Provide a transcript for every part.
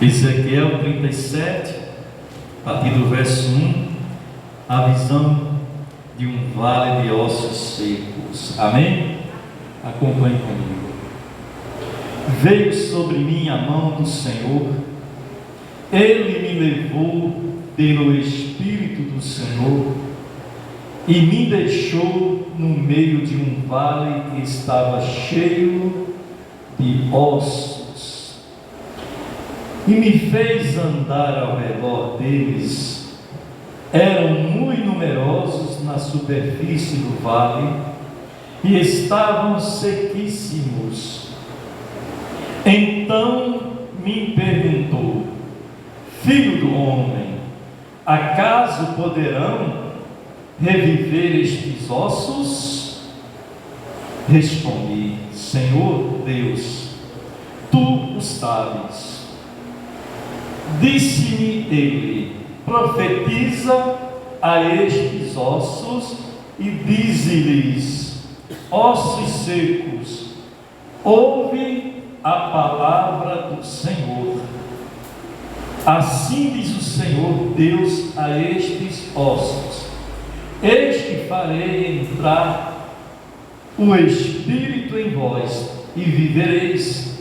Ezequiel 37, a partir do verso 1, a visão de um vale de ossos secos. Amém? Acompanhe comigo. Veio sobre mim a mão do Senhor, Ele me levou pelo Espírito do Senhor e me deixou no meio de um vale que estava cheio de ossos, e me fez andar ao redor deles. Eram muito numerosos na superfície do vale e estavam sequíssimos. Então me perguntou: Filho do homem, acaso poderão reviver estes ossos? Respondi: Senhor Deus, tu o sabes. Disse-me ele: profetiza a estes ossos e dize-lhes: ossos secos, ouve a palavra do Senhor. Assim diz o Senhor Deus a estes ossos: eis que farei entrar o Espírito em vós e vivereis.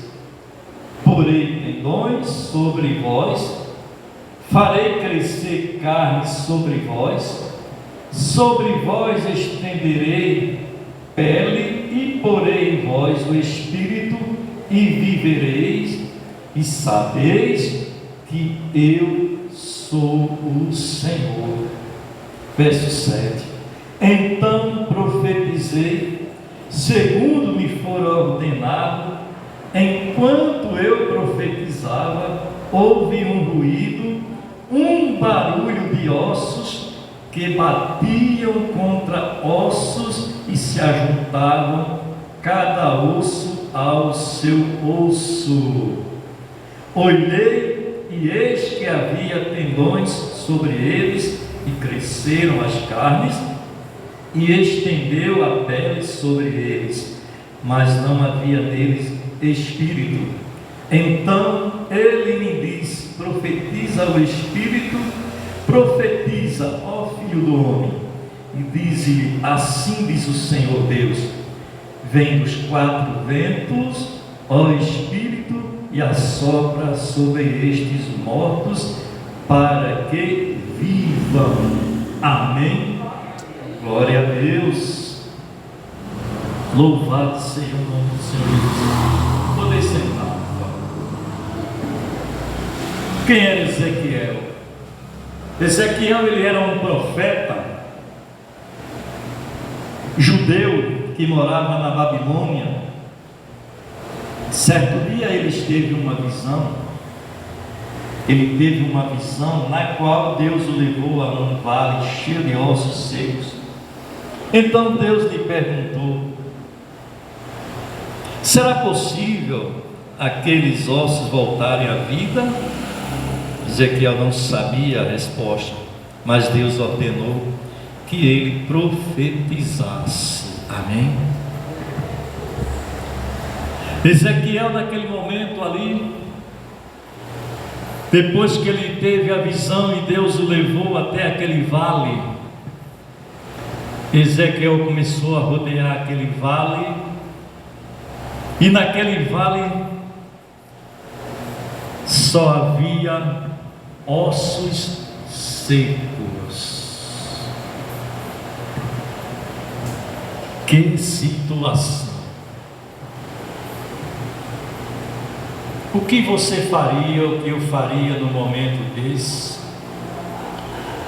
Porei tendões sobre vós, farei crescer carne sobre vós estenderei pele e porei em vós o Espírito e vivereis, e sabeis que eu sou o Senhor. Verso 7. Então profetizei segundo me for ordenado. Enquanto eu profetizava, houve um ruído, um barulho de ossos que batiam contra ossos e se ajuntavam, cada osso ao seu osso. Olhei e eis que havia tendões sobre eles, e cresceram as carnes, e estendeu a pele sobre eles, mas não havia neles espírito. Então ele me disse: profetiza o Espírito, profetiza, ó filho do homem, e diz-lhe: assim diz o Senhor Deus: vem dos quatro ventos, ó Espírito, e assopra sobre estes mortos, para que vivam. Amém? Glória a Deus. Louvado seja o nome do Senhor Jesus. Poder sentar, por favor. Quem era Ezequiel? Ezequiel, ele era um profeta judeu que morava na Babilônia. Certo dia ele teve uma visão. Ele teve uma visão na qual Deus o levou a um vale cheio de ossos secos. Então Deus lhe perguntou: será possível aqueles ossos voltarem à vida? Ezequiel não sabia a resposta, mas Deus ordenou que ele profetizasse. Amém? Ezequiel, naquele momento ali, depois que ele teve a visão e Deus o levou até aquele vale, Ezequiel começou a rodear aquele vale, e naquele vale só havia ossos secos. Que situação! O que você faria, o que eu faria no momento desse,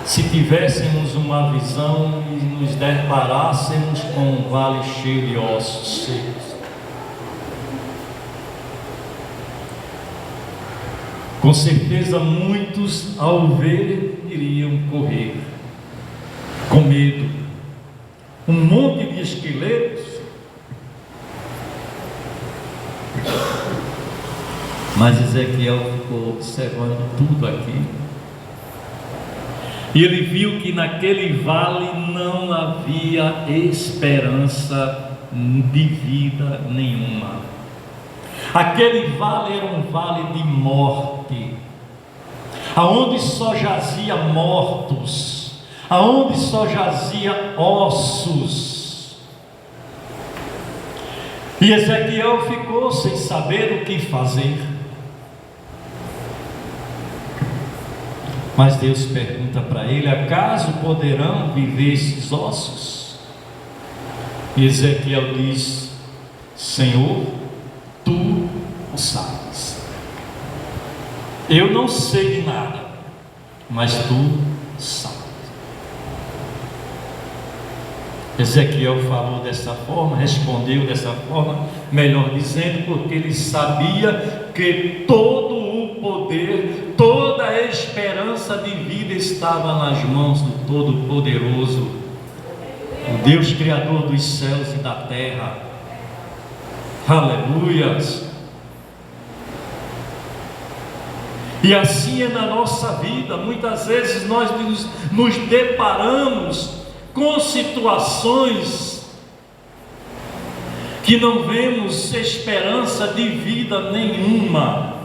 se tivéssemos uma visão e nos deparássemos com um vale cheio de ossos secos? Com certeza muitos, ao ver, iriam correr com medo. Um monte de esqueletos. Mas Ezequiel ficou observando tudo aquilo, e ele viu que naquele vale não havia esperança de vida nenhuma. Aquele vale era um vale de morte. aonde só jazia mortos, aonde só jazia ossos. E Ezequiel ficou sem saber o que fazer. Mas Deus pergunta para ele: acaso poderão viver esses ossos? E Ezequiel diz: Senhor, tu o sabes. Eu não sei de nada, mas tu sabes. Ezequiel falou dessa forma, respondeu dessa forma, melhor dizendo, porque ele sabia que todo o poder, toda a esperança de vida estava nas mãos do Todo-Poderoso, o Deus Criador dos céus e da terra. Aleluias! E assim é na nossa vida. Muitas vezes nós nos deparamos com situações que não vemos esperança de vida nenhuma,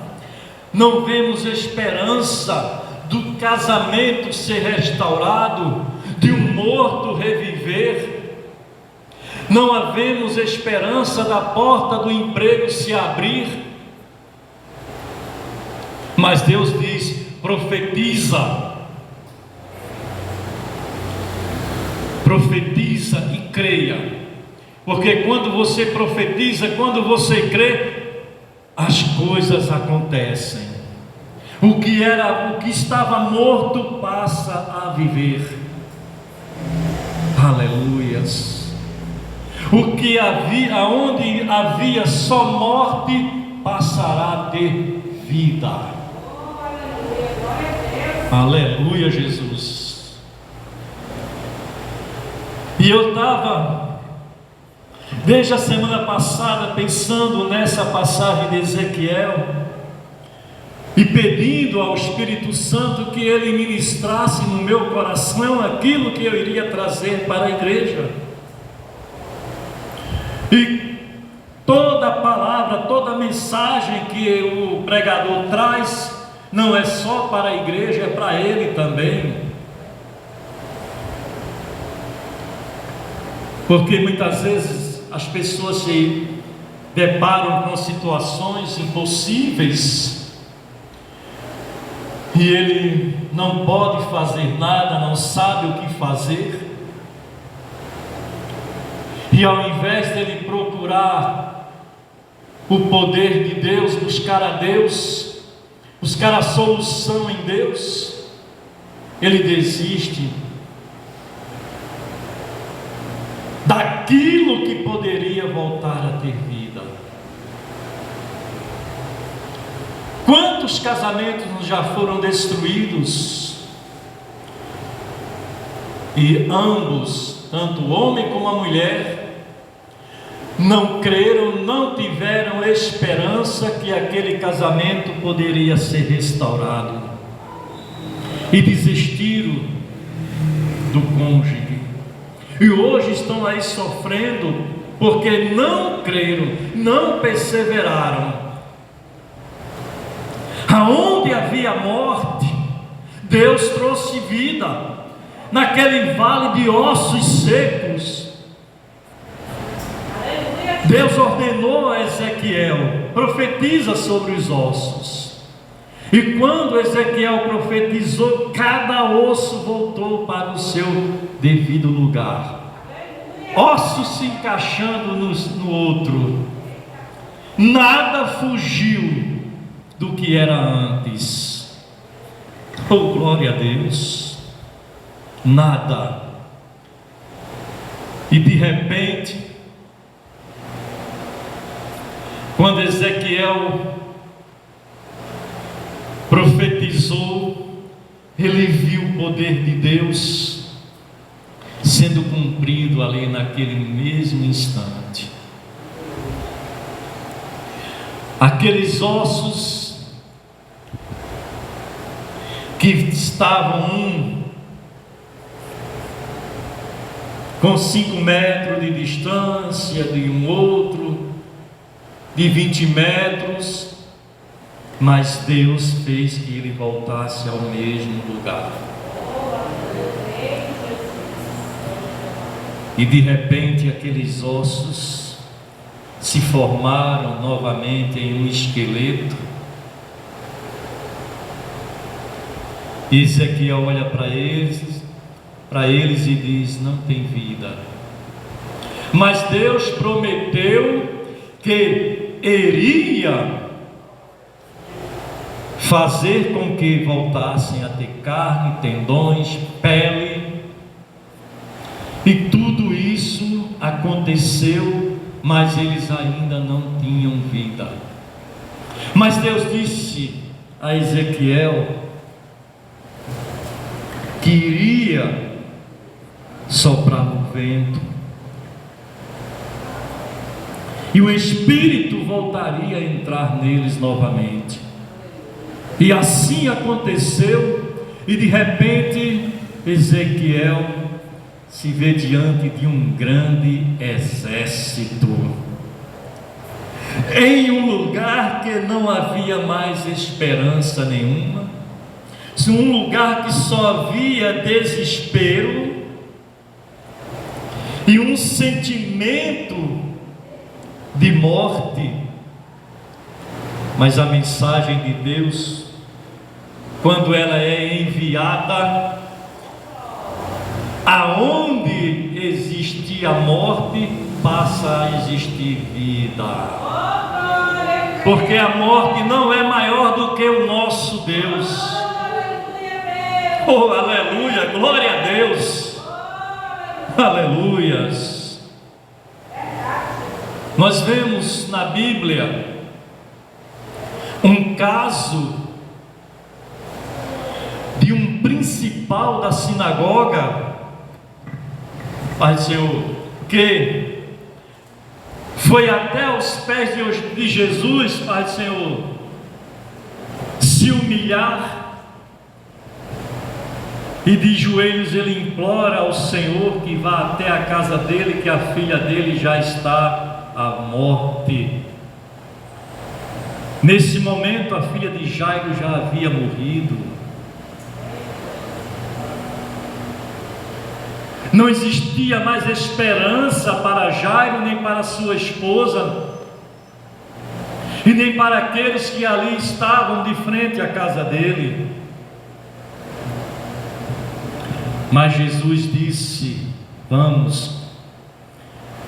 não vemos esperança do casamento ser restaurado, de um morto reviver, não vemos esperança da porta do emprego se abrir. Mas Deus diz: profetiza, profetiza e creia, porque quando você profetiza, quando você crê, as coisas acontecem. O que estava morto passa a viver. Aleluias. Aonde havia só morte, passará a ter vida. Aleluia, Jesus. E eu estava, desde a semana passada, pensando nessa passagem de Ezequiel e pedindo ao Espírito Santo que Ele ministrasse no meu coração aquilo que eu iria trazer para a igreja. E toda palavra, toda mensagem que o pregador traz, não é só para a igreja, é para ele também. Porque muitas vezes as pessoas se deparam com situações impossíveis e ele não pode fazer nada, não sabe o que fazer. E ao invés dele procurar o poder de Deus, buscar a Deus, buscar a solução em Deus, ele desiste daquilo que poderia voltar a ter vida. Quantos casamentos já foram destruídos e ambos, tanto o homem como a mulher, não creram, não tiveram esperança que aquele casamento poderia ser restaurado e desistiram do cônjuge, e hoje estão aí sofrendo porque não creram, não perseveraram. Aonde havia morte, Deus trouxe vida. Naquele vale de ossos secos, Deus ordenou a Ezequiel: profetiza sobre os ossos. E quando Ezequiel profetizou, cada osso voltou para o seu devido lugar, ossos se encaixando no outro, nada fugiu do que era antes. Oh, glória a Deus! Nada. E de repente, quando Ezequiel profetizou, ele viu o poder de Deus sendo cumprido ali naquele mesmo instante. Aqueles ossos que estavam com 5 metros de distância de um outro, de 20 metros, mas Deus fez que ele voltasse ao mesmo lugar. E de repente aqueles ossos se formaram novamente em um esqueleto. E Ezequiel olha para eles e diz: não tem vida. Mas Deus prometeu que iria fazer com que voltassem a ter carne, tendões, pele. E tudo isso aconteceu, mas eles ainda não tinham vida. Mas Deus disse a Ezequiel que iria soprar no vento, e o Espírito voltaria a entrar neles novamente. E assim aconteceu, e de repente Ezequiel se vê diante de um grande exército, em um lugar que não havia mais esperança nenhuma, um lugar que só havia desespero e um sentimento de morte. Mas a mensagem de Deus, quando ela é enviada, aonde existia morte, passa a existir vida. Porque a morte não é maior do que o nosso Deus. Oh, aleluia, glória a Deus. Aleluias. Nós vemos na Bíblia um caso de um principal da sinagoga, Pai do Senhor, que foi até os pés de Jesus, Pai do Senhor, se humilhar, e de joelhos ele implora ao Senhor que vá até a casa dele, que a filha dele já está à morte. Nesse momento a filha de Jairo já havia morrido. Não existia mais esperança para Jairo, nem para sua esposa, e nem para aqueles que ali estavam de frente à casa dele. Mas Jesus disse: vamos,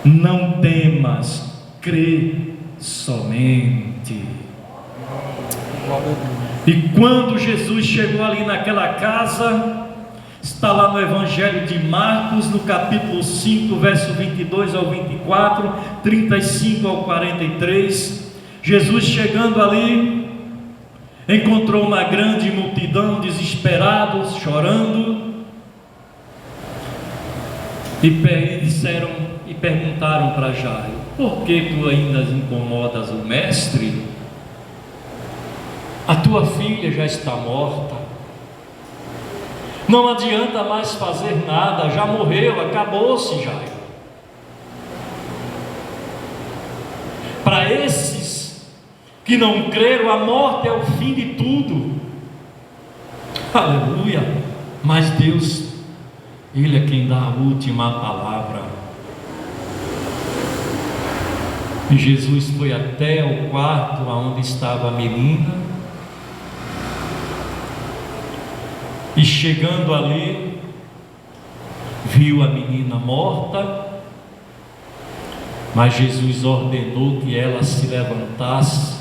não temas, crê somente. E quando Jesus chegou ali naquela casa, está lá no Evangelho de Marcos, no capítulo 5, verso 22 ao 24, 35 ao 43, Jesus chegando ali, encontrou uma grande multidão, desesperados, chorando, e perguntaram para Jairo: por que tu ainda incomodas o mestre? A tua filha já está morta, não adianta mais fazer nada, já morreu, acabou-se, Jairo. Para esses que não creram, a morte é o fim de tudo. Aleluia. Mas Deus, Ele é quem dá a última palavra. E Jesus foi até o quarto onde estava a menina, e chegando ali, viu a menina morta, mas Jesus ordenou que ela se levantasse,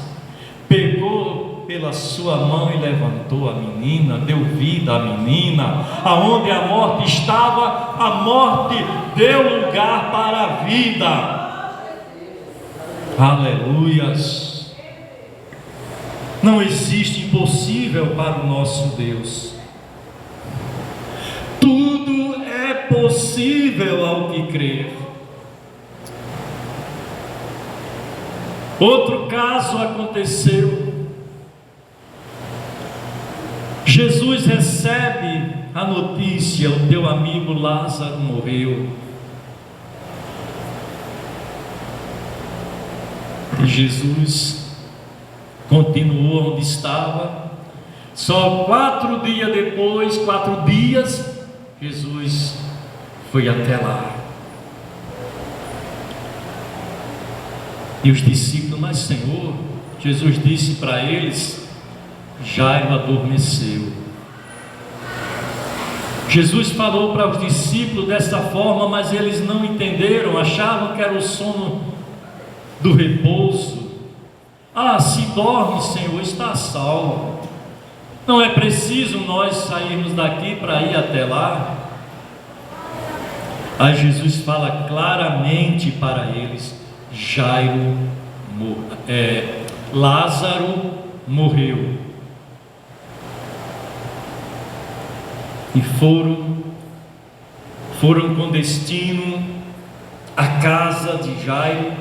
pegou pela sua mão e levantou a menina, deu vida à menina. Aonde a morte estava, a morte deu lugar para a vida. Aleluias. Não existe impossível para o nosso Deus. Tudo é possível ao que crer. Outro caso aconteceu. Jesus recebe a notícia: o teu amigo Lázaro morreu. E Jesus continuou onde estava. Só 4 dias depois, 4 dias, Jesus foi até lá. E os discípulos: mas Senhor, Jesus disse para eles, Jairo adormeceu. Jesus falou para os discípulos dessa forma, mas eles não entenderam, achavam que era o sono do repouso. Ah, se dorme, Senhor, está salvo. Não é preciso nós sairmos daqui para ir até lá. Aí Jesus fala claramente para eles: Lázaro morreu. E foram com destino à casa de Jairo,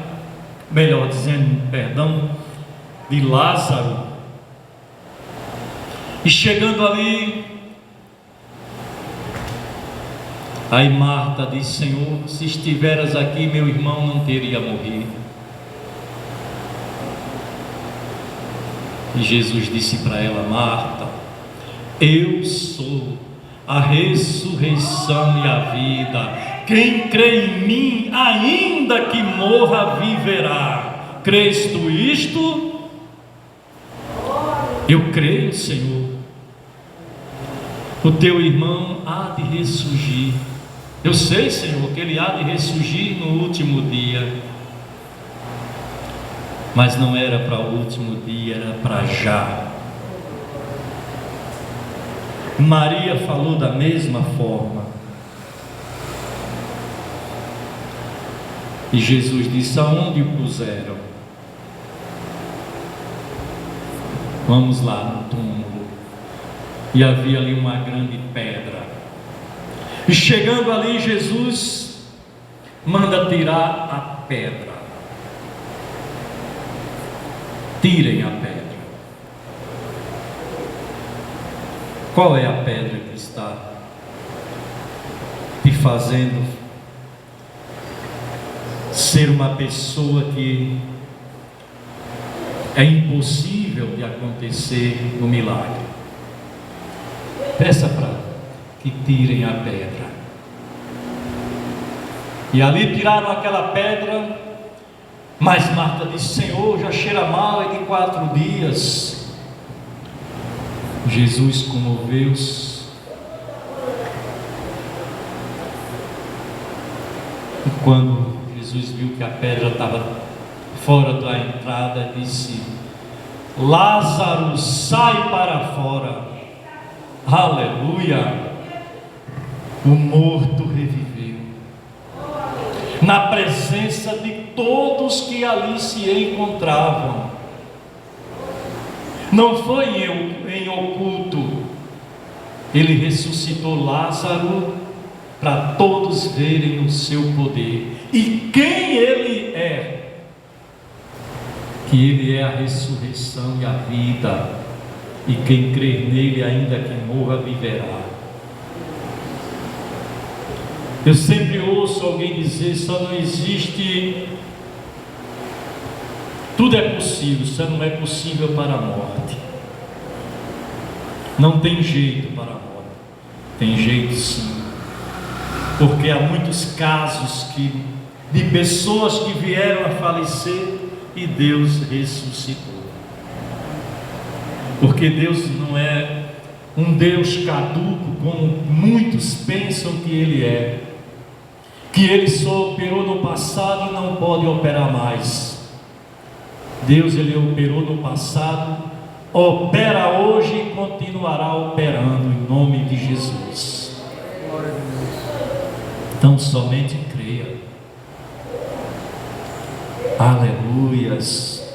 melhor dizendo, de Lázaro. E chegando ali, aí Marta disse: Senhor, se estiveras aqui, meu irmão não teria morrido. E Jesus disse para ela: Marta, eu sou a ressurreição e a vida. Quem crê em mim, ainda que morra, viverá. Crês tu isto? Eu creio, Senhor. O teu irmão há de ressurgir. Eu sei, Senhor, que ele há de ressurgir no último dia. Mas não era para o último dia, era para já. Maria falou da mesma forma. E Jesus disse: aonde o puseram? Vamos lá no túmulo. E havia ali uma grande pedra. E chegando ali, Jesus manda tirar a pedra. Tirem a pedra. Qual é a pedra que está te fazendo ser uma pessoa que é impossível de acontecer no milagre? Peça para que tirem a pedra. E ali tiraram aquela pedra, mas Marta disse: Senhor, já cheira mal, é de 4 dias. Jesus comoveu-se. E quando Jesus viu que a pedra estava fora da entrada, disse: Lázaro, sai para fora. Aleluia! O morto reviveu, na presença de todos que ali se encontravam. Não foi em oculto. Ele ressuscitou Lázaro para todos verem o seu poder. E quem ele é? Que ele é a ressurreição e a vida. E quem crer nele, ainda que morra, viverá. Eu sempre ouço alguém dizer: só não existe... Tudo é possível, só não é possível para a morte. Não tem jeito para a morte. Tem jeito sim. Porque há muitos casos de pessoas que vieram a falecer e Deus ressuscitou. Porque Deus não é um Deus caduco como muitos pensam que Ele é. Que Ele só operou no passado e não pode operar mais. Deus, Ele operou no passado, opera hoje e continuará operando em nome de Jesus. Então somente creia. Aleluias.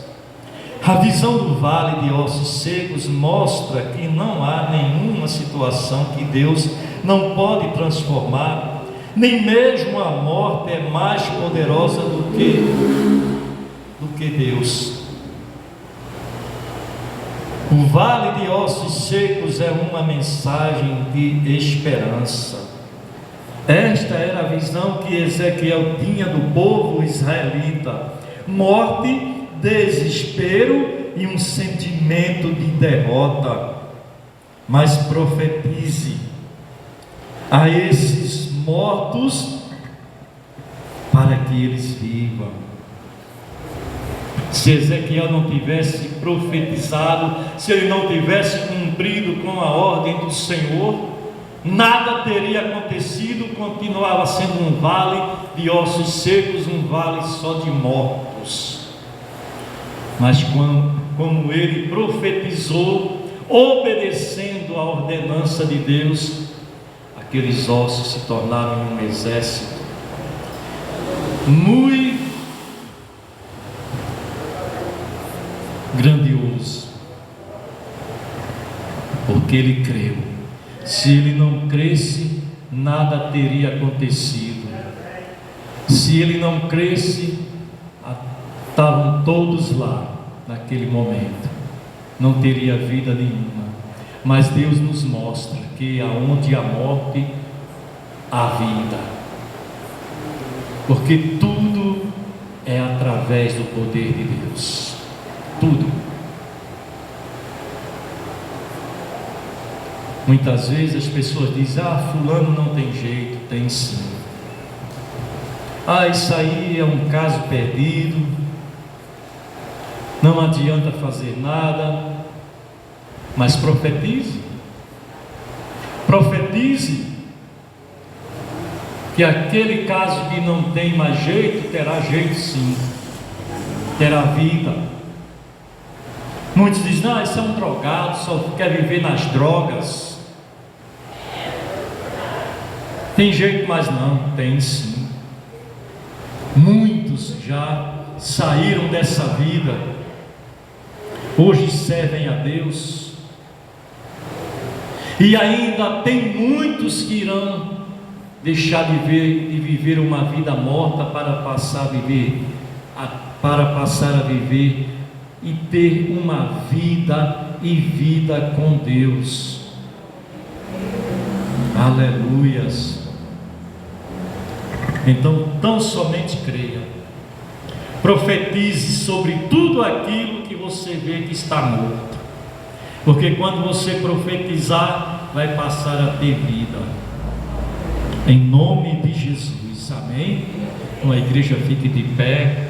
A visão do vale de ossos secos mostra que não há nenhuma situação que Deus não pode transformar, nem mesmo a morte é mais poderosa do que Deus. O vale de ossos secos é uma mensagem de esperança. Esta era a visão que Ezequiel tinha do povo israelita: morte, desespero e um sentimento de derrota, mas profetize a esses mortos para que eles vivam. Se Ezequiel não tivesse profetizado, se ele não tivesse cumprido com a ordem do Senhor, nada teria acontecido, continuava sendo um vale de ossos secos, um vale só de mortos. Mas como ele profetizou, obedecendo a ordenança de Deus, aqueles ossos se tornaram um exército muito grandioso, porque ele creu. Se ele não cresce, nada teria acontecido. Se ele não cresce, estavam todos lá naquele momento, não teria vida nenhuma. Mas Deus nos mostra que aonde há morte, há vida, porque tudo é através do poder de Deus, tudo. Muitas vezes as pessoas dizem: fulano não tem jeito. Tem sim. Isso aí é um caso perdido, não adianta fazer nada. Mas profetize que aquele caso que não tem mais jeito, terá jeito sim, terá vida. Muitos dizem: isso é um drogado, só quer viver nas drogas. Tem jeito, mas não, tem sim. Muitos já saíram dessa vida, hoje servem a Deus, e ainda tem muitos que irão deixar de viver uma vida morta para passar a viver e ter uma vida e vida com Deus. Aleluias. Então, tão somente creia, profetize sobre tudo aquilo que você vê que está morto, porque quando você profetizar, vai passar a ter vida, em nome de Jesus, amém? Então a igreja fique de pé.